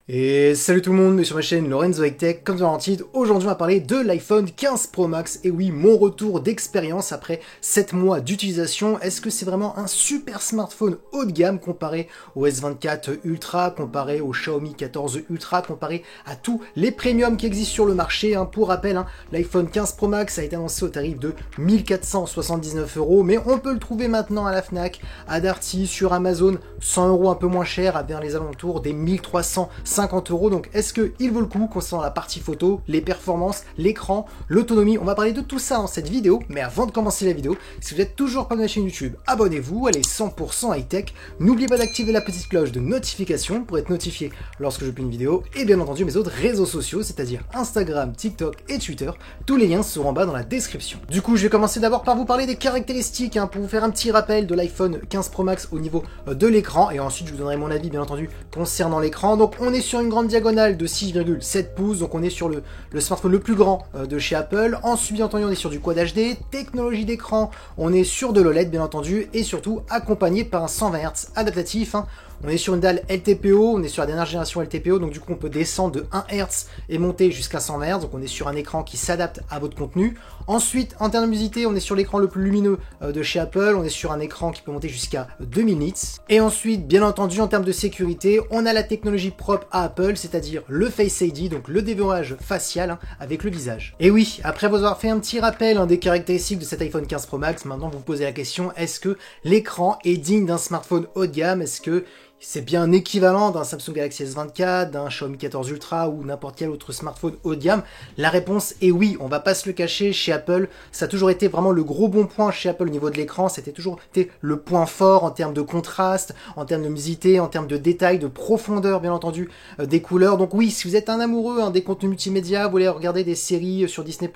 Et salut tout le monde, sur ma chaîne Lorenzo High Tech, comme dans l'entitre, aujourd'hui on va parler de l'iPhone 15 Pro Max, et oui, mon retour d'expérience après 7 mois d'utilisation. Est-ce que c'est vraiment un super smartphone haut de gamme comparé au S24 Ultra, comparé au Xiaomi 14 Ultra, comparé à tous les premiums qui existent sur le marché, hein. Pour rappel, hein, l'iPhone 15 Pro Max a été annoncé au tarif de 1479 €, mais on peut le trouver maintenant à la Fnac, à Darty, sur Amazon, 100 € un peu moins cher, à vers les alentours des 1350 €. Donc est-ce qu'il vaut le coup concernant la partie photo, les performances, l'écran, l'autonomie? On va parler de tout ça dans cette vidéo, mais avant de commencer la vidéo, si vous n'êtes toujours pas de ma chaîne YouTube, abonnez-vous, elle est 100% high-tech. N'oubliez pas d'activer la petite cloche de notification pour être notifié lorsque je publie une vidéo, et bien entendu mes autres réseaux sociaux, c'est-à-dire Instagram, TikTok et Twitter. Tous les liens seront en bas dans la description. Du coup, je vais commencer d'abord par vous parler des caractéristiques, hein, pour vous faire un petit rappel de l'iPhone 15 Pro Max au niveau de l'écran, et ensuite je vous donnerai mon avis bien entendu concernant l'écran. Donc on est sur une grande diagonale de 6,7 pouces, donc on est sur le smartphone le plus grand de chez Apple. Ensuite, bien entendu, on est sur du Quad HD, technologie d'écran, on est sur de l'OLED bien entendu, et surtout accompagné par un 120 Hz adaptatif, hein. On est sur une dalle LTPO, on est sur la dernière génération LTPO, donc du coup on peut descendre de 1 Hz et monter jusqu'à 120 Hz, donc on est sur un écran qui s'adapte à votre contenu. Ensuite, en termes de luminosité, on est sur l'écran le plus lumineux de chez Apple, on est sur un écran qui peut monter jusqu'à 2000 nits. Et ensuite, bien entendu, en termes de sécurité, on a la technologie propre à Apple, c'est-à-dire le Face ID, donc le déverrouillage facial, hein, avec le visage. Et oui, après vous avoir fait un petit rappel, hein, des caractéristiques de cet iPhone 15 Pro Max, maintenant vous vous posez la question, est-ce que l'écran est digne d'un smartphone haut de gamme? Est-ce que c'est bien un équivalent d'un Samsung Galaxy S24, d'un Xiaomi 14 Ultra ou n'importe quel autre smartphone haut de gamme? La réponse est oui, on va pas se le cacher, chez Apple, ça a toujours été vraiment le gros bon point chez Apple au niveau de l'écran, c'était toujours été le point fort en termes de contraste, en termes de luminosité, en termes de détails, de profondeur bien entendu, des couleurs. Donc oui, si vous êtes un amoureux, hein, des contenus multimédia, vous voulez regarder des séries sur Disney+,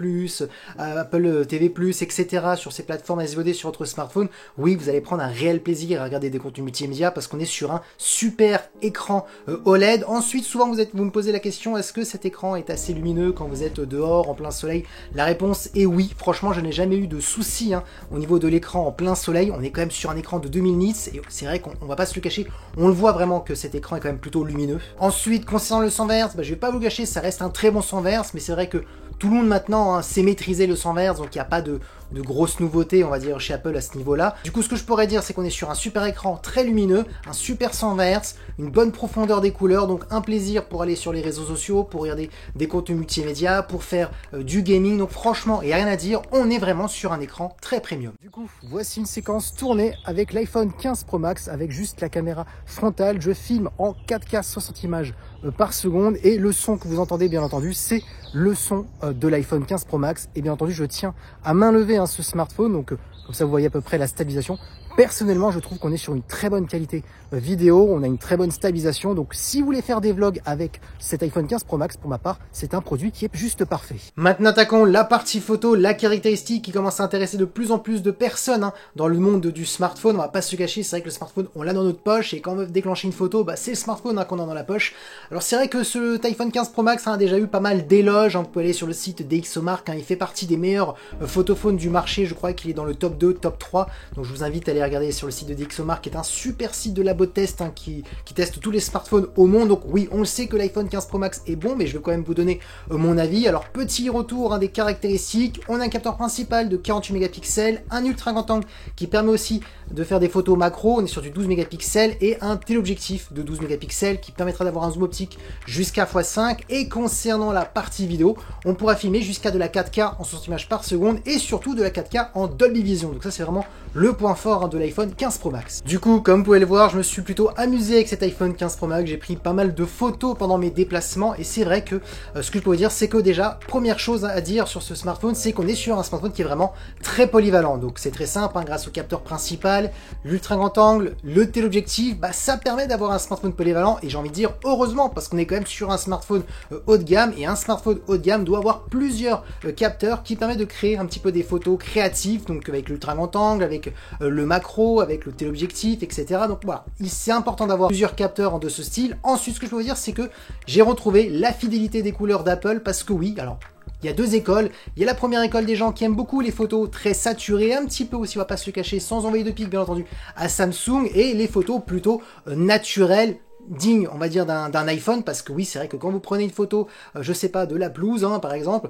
Apple TV+, etc., sur ces plateformes SVOD sur votre smartphone, oui, vous allez prendre un réel plaisir à regarder des contenus multimédia parce qu'on est sur un super écran OLED. Ensuite, souvent vous me posez la question, est-ce que cet écran est assez lumineux quand vous êtes dehors en plein soleil? La réponse est oui. Franchement, je n'ai jamais eu de soucis, hein, au niveau de l'écran en plein soleil. On est quand même sur un écran de 2000 nits et c'est vrai qu'on va pas se le cacher, on le voit vraiment que cet écran est quand même plutôt lumineux. Ensuite, concernant le 120 Hz, je vais pas vous cacher, ça reste un très bon 120 Hz, mais c'est vrai que tout le monde maintenant, hein, sait maîtriser le 120 Hz, donc il n'y a pas de grosses nouveautés, on va dire, chez Apple à ce niveau-là. Du coup, ce que je pourrais dire, c'est qu'on est sur un super écran très lumineux, un super 120 Hz, une bonne profondeur des couleurs, donc un plaisir pour aller sur les réseaux sociaux, pour regarder des contenus multimédia, pour faire du gaming. Donc franchement, il n'y a rien à dire, on est vraiment sur un écran très premium. Du coup, voici une séquence tournée avec l'iPhone 15 Pro Max, avec juste la caméra frontale. Je filme en 4K 60 images par seconde, et le son que vous entendez bien entendu, c'est le son de l'iPhone 15 Pro Max. Et bien entendu, je tiens à main levée, hein, ce smartphone, donc comme ça vous voyez à peu près la stabilisation. Personnellement, je trouve qu'on est sur une très bonne qualité vidéo, on a une très bonne stabilisation, donc si vous voulez faire des vlogs avec cet iPhone 15 Pro Max, pour ma part, c'est un produit qui est juste parfait. Maintenant, attaquons la partie photo, la caractéristique qui commence à intéresser de plus en plus de personnes, hein, dans le monde du smartphone. On va pas se cacher, c'est vrai que le smartphone, on l'a dans notre poche, et quand on veut déclencher une photo, c'est le smartphone, hein, qu'on a dans la poche. Alors c'est vrai que ce iPhone 15 Pro Max, hein, a déjà eu pas mal d'éloges, hein. Vous pouvez aller sur le site DxOMark, hein, il fait partie des meilleurs photophones du marché, je crois qu'il est dans le top 2, top 3, donc je vous invite à aller regarder sur le site de DxOMark, qui est un super site de labo test, hein, qui teste tous les smartphones au monde. Donc oui, on le sait que l'iPhone 15 Pro Max est bon, mais je vais quand même vous donner mon avis. Alors petit retour, hein, des caractéristiques, on a un capteur principal de 48 mégapixels, un ultra grand angle qui permet aussi de faire des photos macro, on est sur du 12 mégapixels, et un téléobjectif de 12 mégapixels qui permettra d'avoir un zoom optique jusqu'à x5. Et concernant la partie vidéo, on pourra filmer jusqu'à de la 4K en 60 images par seconde, et surtout de la 4K en Dolby Vision. Donc ça, c'est vraiment le point fort, hein, de l'iPhone 15 Pro Max. Du coup, comme vous pouvez le voir, je me suis plutôt amusé avec cet iPhone 15 Pro Max. J'ai pris pas mal de photos pendant mes déplacements, et c'est vrai que ce que je pourrais dire, c'est que déjà, première chose à dire sur ce smartphone, c'est qu'on est sur un smartphone qui est vraiment très polyvalent. Donc c'est très simple, hein, grâce au capteur principal, l'ultra grand angle, le téléobjectif, ça permet d'avoir un smartphone polyvalent, et j'ai envie de dire heureusement, parce qu'on est quand même sur un smartphone haut de gamme, et un smartphone haut de gamme doit avoir plusieurs capteurs qui permettent de créer un petit peu des photos créatives, donc avec l'ultra grand angle, avec le macro, avec le téléobjectif, etc. Donc voilà, c'est important d'avoir plusieurs capteurs de ce style. Ensuite, ce que je peux vous dire, c'est que j'ai retrouvé la fidélité des couleurs d'Apple, parce que oui, alors il y a deux écoles. Il y a la première école des gens qui aiment beaucoup les photos très saturées, un petit peu aussi, on va pas se le cacher, sans envoyer de pic bien entendu, à Samsung, et les photos plutôt naturelles, digne, on va dire, d'un iPhone, parce que oui, c'est vrai que quand vous prenez une photo, je sais pas, de la pelouse, hein, par exemple,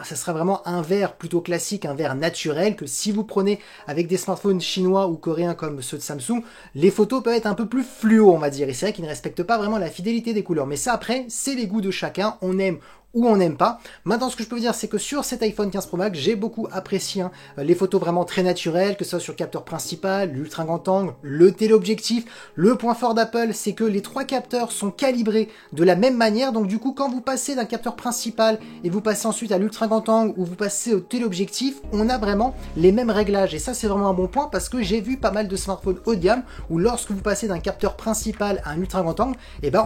ça sera vraiment un verre plutôt classique, un verre naturel, que si vous prenez avec des smartphones chinois ou coréens comme ceux de Samsung, les photos peuvent être un peu plus fluo, on va dire, et c'est vrai qu'ils ne respectent pas vraiment la fidélité des couleurs, mais ça après, c'est les goûts de chacun, on aime ou on n'aime pas. Maintenant, ce que je peux vous dire, c'est que sur cet iPhone 15 Pro Max, j'ai beaucoup apprécié les photos vraiment très naturelles, que ce soit sur le capteur principal, l'ultra grand angle, le téléobjectif. Le point fort d'Apple, c'est que les 3 capteurs sont calibrés de la même manière, donc du coup, quand vous passez d'un capteur principal et vous passez ensuite à l'ultra grand angle ou vous passez au téléobjectif, on a vraiment les mêmes réglages, et ça, c'est vraiment un bon point, parce que j'ai vu pas mal de smartphones haut de gamme, où lorsque vous passez d'un capteur principal à un ultra grand angle,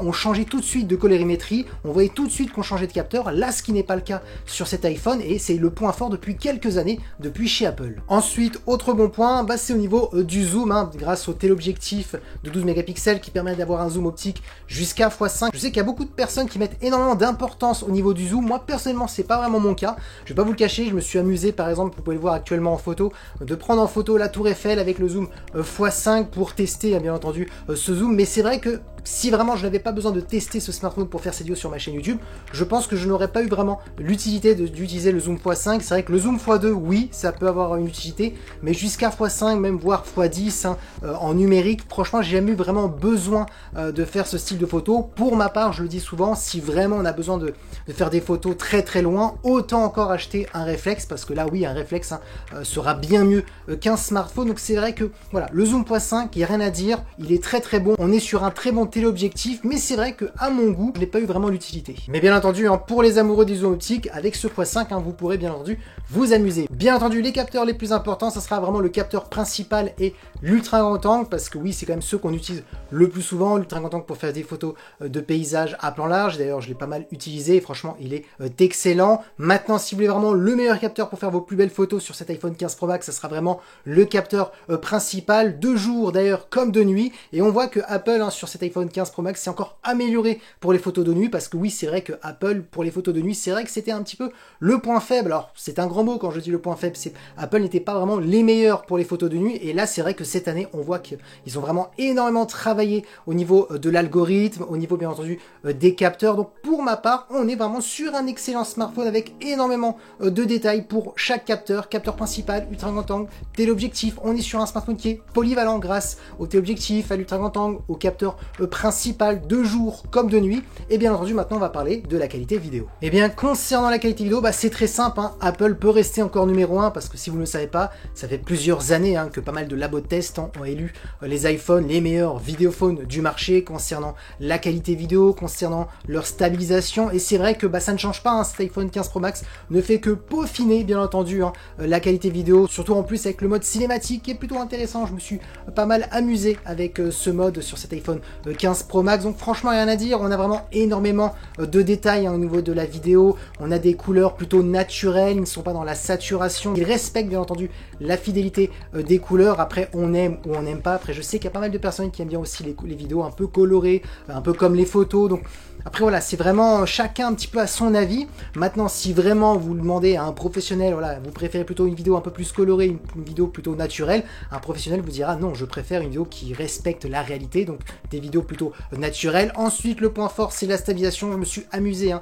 on changeait tout de suite de colorimétrie, on voyait tout de suite qu'on changeait de capteur. Là, ce qui n'est pas le cas sur cet iPhone, et c'est le point fort depuis quelques années, depuis chez Apple. Ensuite, autre bon point, c'est au niveau du zoom, grâce au téléobjectif de 12 mégapixels qui permet d'avoir un zoom optique jusqu'à x5. Je sais qu'il y a beaucoup de personnes qui mettent énormément d'importance au niveau du zoom. Moi, personnellement, c'est pas vraiment mon cas. Je vais pas vous le cacher, je me suis amusé, par exemple, vous pouvez le voir actuellement en photo, de prendre en photo la Tour Eiffel avec le zoom x5 pour tester, bien entendu, ce zoom. Mais c'est vrai que si vraiment je n'avais pas besoin de tester ce smartphone pour faire ces vidéos sur ma chaîne YouTube, je pense que je n'aurais pas eu vraiment l'utilité d'utiliser le zoom x5. C'est vrai que le zoom x2, oui, ça peut avoir une utilité, mais jusqu'à x5, même voire x10 en numérique, franchement, j'ai jamais eu vraiment besoin de faire ce style de photo. Pour ma part, je le dis souvent, si vraiment on a besoin de faire des photos très très loin, autant encore acheter un réflexe, parce que là, oui, un réflexe sera bien mieux qu'un smartphone. Donc c'est vrai que, voilà, le zoom x5, il n'y a rien à dire, il est très très bon, on est sur un très bon téléobjectif, mais c'est vrai que à mon goût, je n'ai pas eu vraiment l'utilité. Mais bien entendu, pour les amoureux des zooms optiques, avec ce x5, vous pourrez bien entendu vous amuser. Bien entendu, les capteurs les plus importants, ça sera vraiment le capteur principal et l'ultra grand angle, parce que oui, c'est quand même ceux qu'on utilise le plus souvent, l'ultra grand angle pour faire des photos de paysages à plan large. D'ailleurs, je l'ai pas mal utilisé, et franchement, il est excellent. Maintenant, si vous voulez vraiment le meilleur capteur pour faire vos plus belles photos sur cet iPhone 15 Pro Max, ça sera vraiment le capteur principal, de jour d'ailleurs comme de nuit, et on voit que Apple, sur cet iPhone 15 Pro Max, c'est encore amélioré pour les photos de nuit, parce que oui, c'est vrai que Apple, pour les photos de nuit, c'est vrai que c'était un petit peu le point faible. Alors, c'est un grand mot quand je dis le point faible, c'est Apple n'était pas vraiment les meilleurs pour les photos de nuit, et là, c'est vrai que cette année, on voit qu'ils ont vraiment énormément travaillé au niveau de l'algorithme, au niveau, bien entendu, des capteurs. Donc, pour ma part, on est vraiment sur un excellent smartphone avec énormément de détails pour chaque capteur, capteur principal, ultra grand angle, téléobjectif. On est sur un smartphone qui est polyvalent grâce au téléobjectif, à l'ultra grand angle, au capteur principal de jour comme de nuit. Et bien entendu, maintenant, on va parler de la qualité vidéo. Et bien, concernant la qualité vidéo, c'est très simple, Apple peut rester encore numéro 1, parce que si vous ne le savez pas, ça fait plusieurs années que pas mal de labos de test ont élu les iPhones les meilleurs vidéophones du marché concernant la qualité vidéo, concernant leur stabilisation. Et c'est vrai que ça ne change pas, cet iPhone 15 Pro Max ne fait que peaufiner, bien entendu, la qualité vidéo, surtout en plus avec le mode cinématique qui est plutôt intéressant. Je me suis pas mal amusé avec ce mode sur cet iPhone 15 Pro Max. Donc franchement, rien à dire, on a vraiment énormément de détails au niveau de la vidéo. On a des couleurs plutôt naturelles, ils ne sont pas dans la saturation, ils respectent bien entendu la fidélité des couleurs. Après, on aime ou on n'aime pas. Après, je sais qu'il y a pas mal de personnes qui aiment bien aussi les vidéos un peu colorées, un peu comme les photos. Donc après voilà, c'est vraiment chacun un petit peu à son avis. Maintenant, si vraiment vous le demandez à un professionnel, voilà, vous préférez plutôt une vidéo un peu plus colorée, une vidéo plutôt naturelle, un professionnel vous dira non, je préfère une vidéo qui respecte la réalité, donc des vidéos plutôt naturelles. Ensuite, le point fort, c'est la stabilisation. Je me suis amusé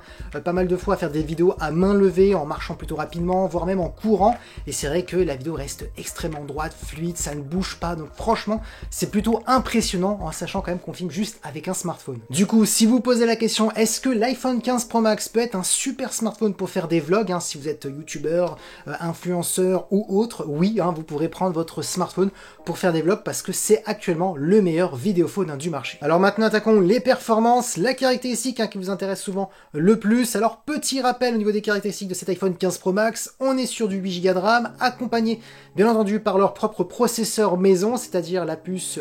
pas mal de fois à faire des vidéos à main levée, en marchant plutôt rapidement, voire même en courant. Et c'est vrai que la vidéo reste extrêmement droite, fluide, ça ne bouge pas. Donc franchement, c'est plutôt impressionnant, en sachant quand même qu'on filme juste avec un smartphone. Du coup, si vous posez la question, est-ce que l'iPhone 15 Pro Max peut être un super smartphone pour faire des vlogs, si vous êtes youtubeur, influenceur ou autre? Oui, vous pourrez prendre votre smartphone pour faire des vlogs, parce que c'est actuellement le meilleur vidéophone du marché. Alors maintenant, attaquons les performances, la caractéristique qui vous intéresse souvent le plus. Alors petit rappel au niveau des caractéristiques de cet iPhone 15 Pro Max, on est sur du 8 Go de RAM, accompagné bien entendu par leur propre processeur maison, c'est-à-dire la puce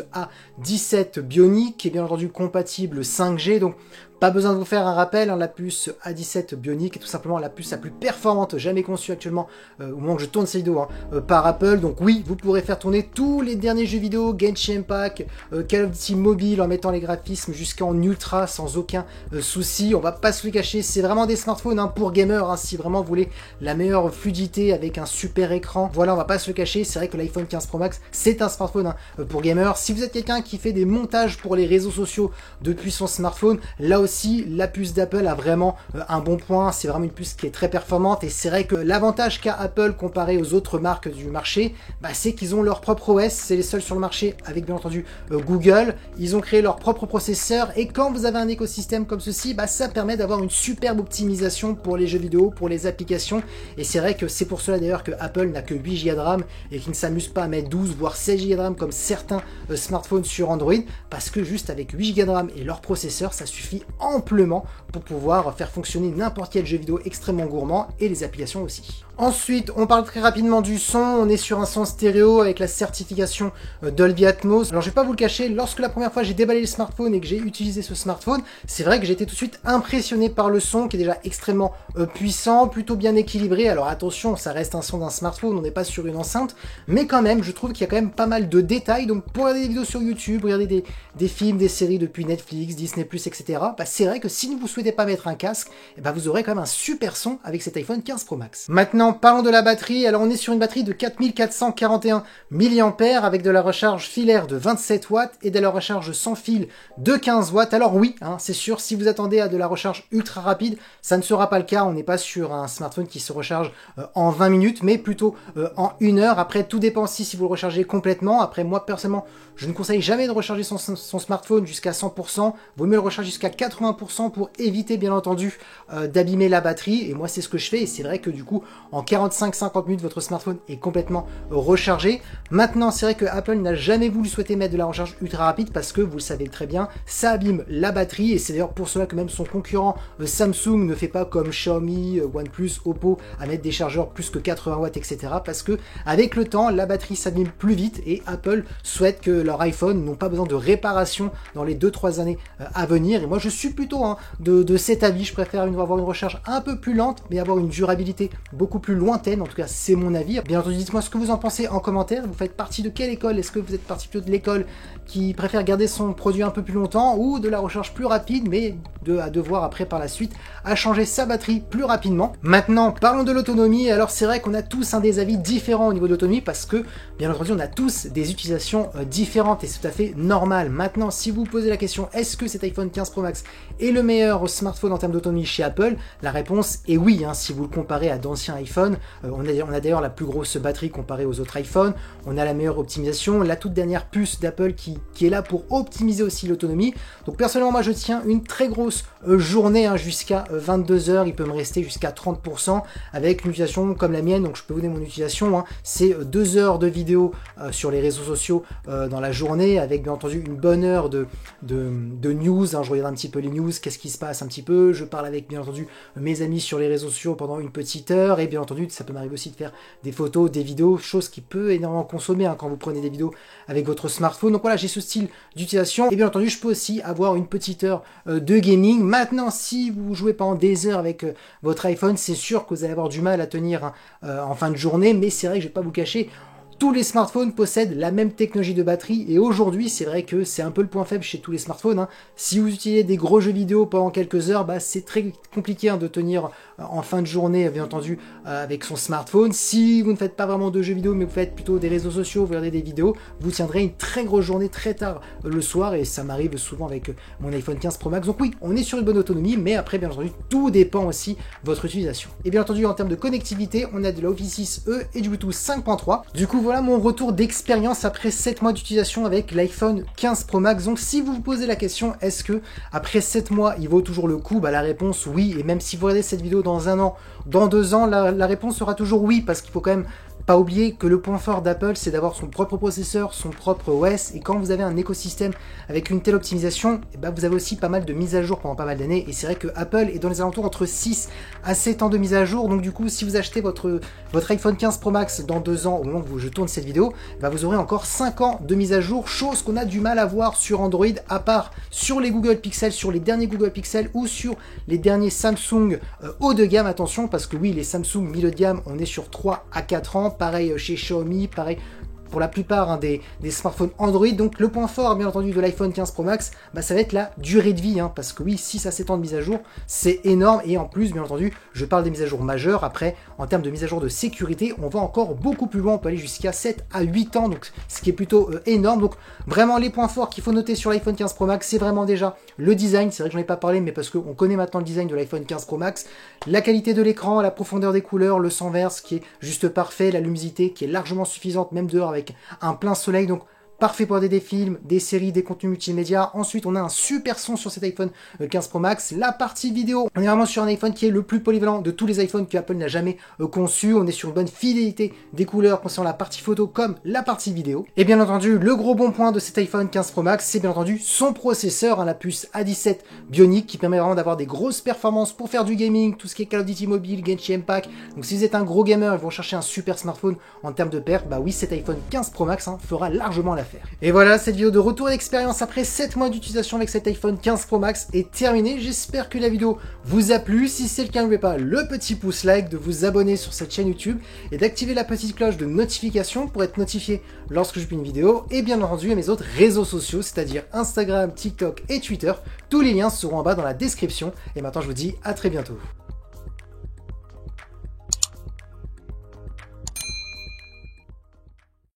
A17 Bionic, qui est bien entendu compatible 5G, donc Pas besoin de vous faire un rappel, hein, la puce A17 Bionic est tout simplement la puce la plus performante jamais conçue actuellement, au moment que je tourne cette vidéo, par Apple. Donc oui, vous pourrez faire tourner tous les derniers jeux vidéo, Genshin Impact, Call of Duty Mobile, en mettant les graphismes jusqu'en ultra sans aucun souci. On va pas se le cacher, c'est vraiment des smartphones pour gamers, si vraiment vous voulez la meilleure fluidité avec un super écran. Voilà, on va pas se le cacher, c'est vrai que l'iPhone 15 Pro Max, c'est un smartphone pour gamers. Si vous êtes quelqu'un qui fait des montages pour les réseaux sociaux depuis son smartphone, là aussi, la puce d'Apple a vraiment un bon point. C'est vraiment une puce qui est très performante, et c'est vrai que l'avantage qu'a Apple comparé aux autres marques du marché, c'est qu'ils ont leur propre OS, c'est les seuls sur le marché avec bien entendu Google. Ils ont créé leur propre processeur, et quand vous avez un écosystème comme ceci, ça permet d'avoir une superbe optimisation pour les jeux vidéo, pour les applications. Et c'est vrai que c'est pour cela d'ailleurs que Apple n'a que 8 Go de RAM et qu'il ne s'amuse pas à mettre 12 voire 16 Go de RAM comme certains smartphones sur Android, parce que juste avec 8 Go de RAM et leur processeur, ça suffit amplement pour pouvoir faire fonctionner n'importe quel jeu vidéo extrêmement gourmand, et les applications aussi. Ensuite, on parle très rapidement du son. On est sur un son stéréo avec la certification Dolby Atmos. Alors je vais pas vous le cacher, lorsque la première fois j'ai déballé le smartphone et que j'ai utilisé ce smartphone, c'est vrai que j'ai été tout de suite impressionné par le son qui est déjà extrêmement puissant, plutôt bien équilibré. Alors attention, ça reste un son d'un smartphone, on n'est pas sur une enceinte, mais quand même, je trouve qu'il y a quand même pas mal de détails. Donc pour regarder des vidéos sur YouTube, regarder des films, des séries depuis Netflix, Disney+, etc., c'est vrai que si vous souhaitez pas mettre un casque, vous aurez quand même un super son avec cet iPhone 15 Pro Max. Maintenant, parlons de la batterie. Alors on est sur une batterie de 4441 mAh avec de la recharge filaire de 27 watts et de la recharge sans fil de 15 watts. Alors oui, c'est sûr, si vous attendez à de la recharge ultra rapide, ça ne sera pas le cas. On n'est pas sur un smartphone qui se recharge en 20 minutes, mais plutôt en 1 heure. Après, tout dépend aussi si vous le rechargez complètement. Après, moi personnellement, je ne conseille jamais de recharger son smartphone jusqu'à 100%. Vaut mieux le recharger jusqu'à 80% pour éviter bien entendu d'abîmer la batterie. Et moi, c'est ce que je fais. Et c'est vrai que du coup, en 45-50 minutes, votre smartphone est complètement rechargé. Maintenant, c'est vrai que Apple n'a jamais voulu souhaiter mettre de la recharge ultra rapide parce que, vous le savez très bien, ça abîme la batterie. Et c'est d'ailleurs pour cela que même son concurrent Samsung ne fait pas comme Xiaomi, OnePlus, Oppo à mettre des chargeurs plus que 80 watts, etc. Parce que avec le temps, la batterie s'abîme plus vite, et Apple souhaite que leur iPhone n'ont pas besoin de réparation dans les 2-3 années à venir. Et moi, je suis plutôt de cet avis. Je préfère avoir une recharge un peu plus lente, mais avoir une durabilité beaucoup plus lointaine. En tout cas, c'est mon avis. Bien entendu, dites-moi ce que vous en pensez en commentaire. Vous faites partie de quelle école? Est-ce que vous êtes partie plutôt de l'école qui préfère garder son produit un peu plus longtemps, ou de la recharge plus rapide, mais à devoir après par la suite à changer sa batterie plus rapidement? Maintenant, parlons de l'autonomie. Alors c'est vrai qu'on a tous des avis différents au niveau de l'autonomie, parce que bien entendu on a tous des utilisations différentes, et c'est tout à fait normal. Maintenant, si vous posez la question est-ce que cet iPhone 15 Pro Max est le meilleur smartphone en termes d'autonomie chez Apple, la réponse est oui. Si vous le comparez à d'anciens iPhones, on a d'ailleurs la plus grosse batterie comparée aux autres iPhones, on a la meilleure optimisation, la toute dernière puce d'Apple qui est là pour optimiser aussi l'autonomie. Donc personnellement, moi je tiens une très grosse journée jusqu'à 22 heures, il peut me rester jusqu'à 30% avec une utilisation comme la mienne. Donc je peux vous donner mon utilisation, c'est 2 heures de vidéo sur les réseaux sociaux dans la journée, avec bien entendu une bonne heure de news. Je regarde un petit peu les news, qu'est-ce qui se passe un petit peu, je parle avec bien entendu mes amis sur les réseaux sociaux pendant une petite heure, et bien entendu ça peut m'arriver aussi de faire des photos, des vidéos, chose qui peut énormément consommer quand vous prenez des vidéos avec votre smartphone. Donc voilà, j'ai ce style d'utilisation, et bien entendu je peux aussi avoir une petite heure de gaming. Maintenant, si vous jouez pendant des heures avec votre iPhone, c'est sûr que vous allez avoir du mal à tenir en fin de journée, mais c'est vrai que je vais pas vous cacher, tous les smartphones possèdent la même technologie de batterie, et aujourd'hui c'est vrai que c'est un peu le point faible chez tous les smartphones. Si vous utilisez des gros jeux vidéo pendant quelques heures, c'est très compliqué de tenir en fin de journée, bien entendu, avec son smartphone. Si vous ne faites pas vraiment de jeux vidéo, mais vous faites plutôt des réseaux sociaux, vous regardez des vidéos, vous tiendrez une très grosse journée très tard le soir, et ça m'arrive souvent avec mon iPhone 15 Pro Max. Donc oui, on est sur une bonne autonomie, mais après bien entendu tout dépend aussi de votre utilisation. Et bien entendu, en termes de connectivité, on a de la Wi-Fi 6E et du Bluetooth 5.3. Du coup voilà mon retour d'expérience après 7 mois d'utilisation avec l'iPhone 15 Pro Max. Donc si vous vous posez la question, est-ce que après 7 mois il vaut toujours le coup, la réponse oui. Et même si vous regardez cette vidéo dans 1 an, dans 2 ans, la réponse sera toujours oui, parce qu'il faut quand même Pas oublier que le point fort d'Apple, c'est d'avoir son propre processeur, son propre OS, et quand vous avez un écosystème avec une telle optimisation, eh ben vous avez aussi pas mal de mises à jour pendant pas mal d'années, et c'est vrai que Apple est dans les alentours entre 6 à 7 ans de mise à jour, donc du coup, si vous achetez votre iPhone 15 Pro Max dans 2 ans, au moment où je tourne cette vidéo, bah vous aurez encore 5 ans de mise à jour, chose qu'on a du mal à voir sur Android, à part sur les Google Pixel, sur les derniers Google Pixel, ou sur les derniers Samsung haut de gamme, attention, parce que oui, les Samsung milieu de gamme, on est sur 3 à 4 ans, pareil chez Xiaomi, pareil pour la plupart des smartphones Android. Donc le point fort bien entendu de l'iPhone 15 Pro Max, bah, ça va être la durée de vie, parce que oui, 6 à 7 ans de mise à jour, c'est énorme, et en plus bien entendu, je parle des mises à jour majeures. Après, en termes de mise à jour de sécurité, on va encore beaucoup plus loin, on peut aller jusqu'à 7 à 8 ans, donc ce qui est plutôt énorme. Donc vraiment les points forts qu'il faut noter sur l'iPhone 15 Pro Max, c'est vraiment déjà le design, c'est vrai que j'en ai pas parlé, mais parce qu'on connaît maintenant le design de l'iPhone 15 Pro Max, la qualité de l'écran, la profondeur des couleurs, le sans verse qui est juste parfait, la luminosité qui est largement suffisante, même dehors avec un plein soleil, donc parfait pour des films, des séries, des contenus multimédia. Ensuite, on a un super son sur cet iPhone 15 Pro Max. La partie vidéo, on est vraiment sur un iPhone qui est le plus polyvalent de tous les iPhones que Apple n'a jamais conçu. On est sur une bonne fidélité des couleurs concernant la partie photo comme la partie vidéo. Et bien entendu, le gros bon point de cet iPhone 15 Pro Max, c'est bien entendu son processeur, la puce A17 Bionic, qui permet vraiment d'avoir des grosses performances pour faire du gaming, tout ce qui est Call of Duty Mobile, Genshin Impact. Donc si vous êtes un gros gamer et vous recherchez un super smartphone en termes de perf, bah oui, cet iPhone 15 Pro Max fera largement l'affaire. Et voilà, cette vidéo de retour d'expérience après 7 mois d'utilisation avec cet iPhone 15 Pro Max est terminée. J'espère que la vidéo vous a plu. Si c'est le cas, n'oubliez pas le petit pouce like, de vous abonner sur cette chaîne YouTube et d'activer la petite cloche de notification pour être notifié lorsque je publie une vidéo. Et bien entendu à mes autres réseaux sociaux, c'est-à-dire Instagram, TikTok et Twitter. Tous les liens seront en bas dans la description. Et maintenant, je vous dis à très bientôt.